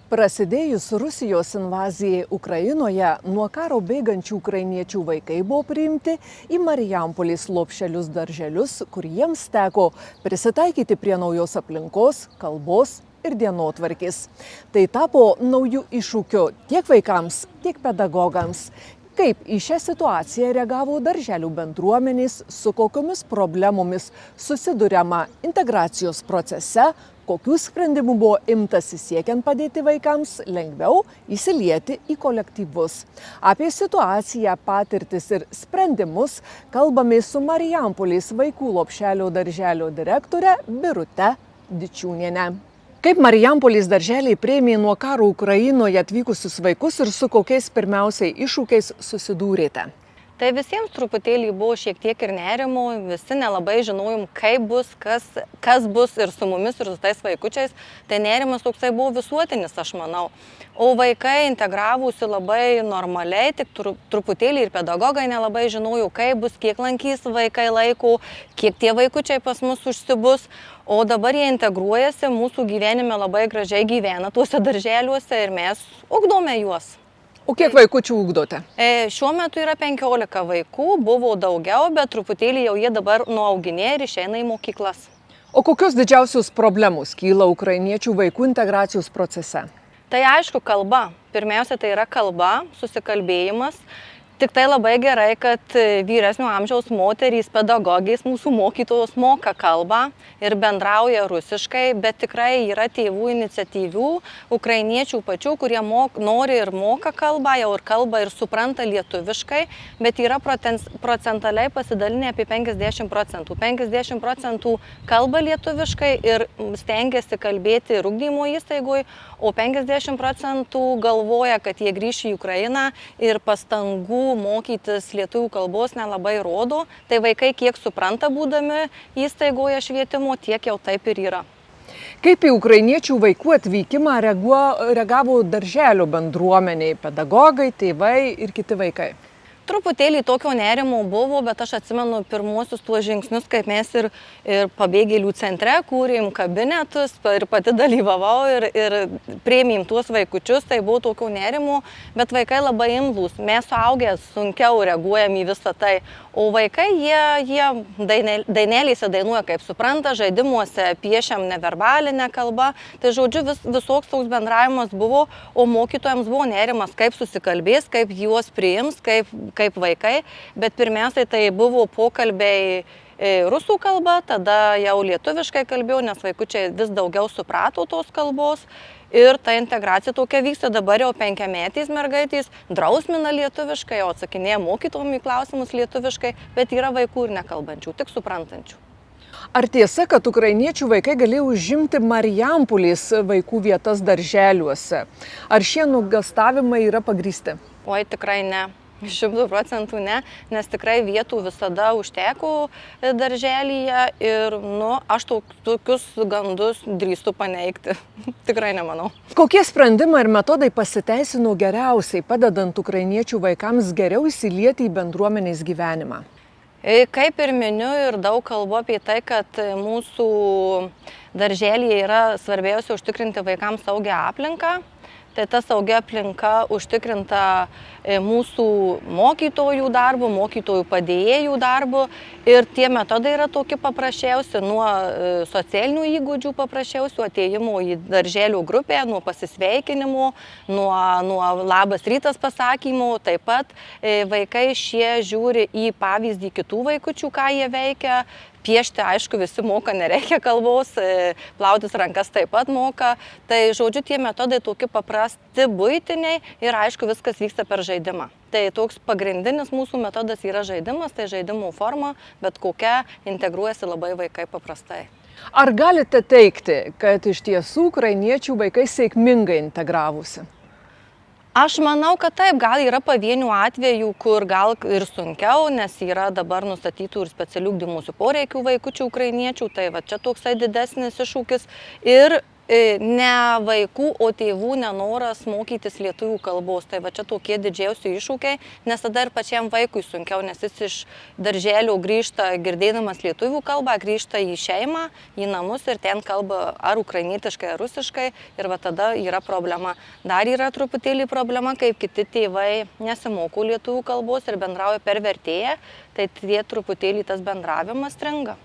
Prasidėjus Rusijos invazijai Ukrainoje, nuo karo bėgančių ukrainiečių vaikai buvo priimti į Marijampolės lopšelius darželius, kur jiems teko prisitaikyti prie naujos aplinkos, kalbos ir dienotvarkės. Tai tapo naujų iššūkių tiek vaikams, tiek pedagogams. Kaip į šią situaciją reagavo darželių bendruomenės, su kokiomis problemomis susiduriama integracijos procese, kokių sprendimų buvo imtasi siekiant padėti vaikams lengviau įsilieti į kolektyvus. Apie situaciją, patirtis ir sprendimus kalbamės su Marijampolės vaikų lopšelio darželio direktore Birute Dičiūniene. Kaip Marijampolės darželiai priėmė nuo karo Ukrainoje atvykusius vaikus ir su kokiais pirmiausiai iššūkiais susidūrėte? Tai visiems truputėlį buvo šiek tiek ir nerimo, visi nelabai žinojom, kaip bus, kas bus ir su mumis, ir su tais vaikučiais. Tai nerimas toksai buvo visuotinis, aš manau. O vaikai integravosi labai normaliai, tik truputėlį ir pedagogai nelabai žinojo, kaip bus, kiek lankys vaikai laiko, kiek tie vaikučiai pas mus užsibus. O dabar jie integruojasi, mūsų gyvenime labai gražiai gyvena tuose darželiuose ir mes ugdome juos. O kiek vaikučių ugdote? Šiuo metu yra 15 vaikų, buvo daugiau, bet truputėlį jau jie dabar nuauginė ir išeina į mokyklas. O kokios didžiausios problemos kyla ukrainiečių vaikų integracijos procese? Tai aišku, kalba. Pirmiausia, tai yra kalba, susikalbėjimas. Tik tai labai gerai, kad vyresnio amžiaus moterys, pedagogės, mūsų mokytojos moka kalbą ir bendrauja rusiškai, bet tikrai yra tėvų iniciatyvių, ukrainiečių pačių, kurie nori ir moka kalbą, jau ir kalba ir supranta lietuviškai, bet yra procentaliai pasidalinę apie 50%. 50% kalba lietuviškai ir stengiasi kalbėti ir ugdymo įstaigoje, o 50% galvoja, kad jie grįš į Ukrainą ir pastangų mokytis lietuvių kalbos nelabai rodo. Tai vaikai kiek supranta būdami įstaigoje švietimo, tiek jau taip ir yra. Kaip į ukrainiečių vaikų atvykimą reagavo darželio bendruomeniai, pedagogai, tėvai ir kiti vaikai? Truputėlį tokio nerimo buvo, bet aš atsimenu pirmuosius tuos žingsnius, kaip mes ir pabėgėlių centre kūrėm kabinetus ir pati dalyvavau ir priėmėm tuos vaikučius, tai buvo tokio nerimo, bet vaikai labai imlūs. Mes suaugę sunkiau reaguojam į visą tai, o vaikai jie dainelėse dainuoja kaip supranta, žaidimuose piešiam neverbalinę kalbą, tai žodžiu visoks toks bendravimas buvo, o mokytojams buvo nerimas, kaip susikalbės, kaip juos priims, kaip vaikai, bet pirmiausiai tai buvo pokalbiai rusų kalba, tada jau lietuviškai kalbėjau, nes vaikučiai vis daugiau suprato tos kalbos ir ta integracija tokia vyksta. Dabar jau 5-metės mergaitės drausmina lietuviškai, o atsakinėja mokytojom į klausimus lietuviškai, bet yra vaikų ir nekalbančių, tik suprantančių. Ar tiesa, kad ukrainiečių vaikai galėjo užimti Marijampolės vaikų vietas darželiuose? Ar šie nuogąstavimai yra pagrįsti? Oi, tikrai ne. 100% ne, nes tikrai vietų visada užteko darželyje ir aš tokius gandus drįstu paneigti. Tikrai nemanau. Kokie sprendimai ir metodai pasiteisino geriausiai, padedant ukrainiečių vaikams geriau įsilieti į bendruomenės gyvenimą? Kaip ir miniu ir daug kalbu apie tai, kad mūsų darželyje yra svarbiausia užtikrinti vaikams saugią aplinką. Tai ta saugia aplinka užtikrinta mūsų mokytojų darbu, mokytojų padėjėjų darbu ir tie metodai yra tokie paprasčiausi, nuo socialinių įgūdžių paprasčiausių, atėjimo į darželių grupę, nuo pasisveikinimo, nuo labas rytas pasakymų. Taip pat vaikai šie žiūri į pavyzdį kitų vaikučių, ką jie veikia. Piešti, aišku, visi moka, nereikia kalbos, plautis rankas taip pat moka. Tai, žodžiu, tie metodai tokie paprasti, buitiniai ir, aišku, viskas vyksta per žaidimą. Tai toks pagrindinis mūsų metodas yra žaidimas, tai žaidimų forma, bet kokia integruojasi labai vaikai paprastai. Ar galite teigti, kad iš tiesų ukrainiečių vaikai sėkmingai integravosi? Aš manau, kad taip, gal yra pavienių atvejų, kur gal ir sunkiau, nes yra dabar nustatytų ir specialių ugdymosi poreikių vaikučių ukrainiečių, tai va čia toksai didesnis iššūkis. Ir Ne vaikų, o tėvų nenoras mokytis lietuvių kalbos. Tai va čia tokie didžiausi iššūkiai, nes tada ir pačiam vaikui sunkiau, nes jis iš darželio grįžta girdėdamas lietuvių kalbą, grįžta į šeimą, į namus ir ten kalba ar ukrainietiškai, ar rusiškai ir va tada yra problema. Dar yra truputėlį problema, kaip kiti tėvai nesimoko lietuvių kalbos ir bendrauja per vertėją, tai tie truputėlį tas bendravimas stringa.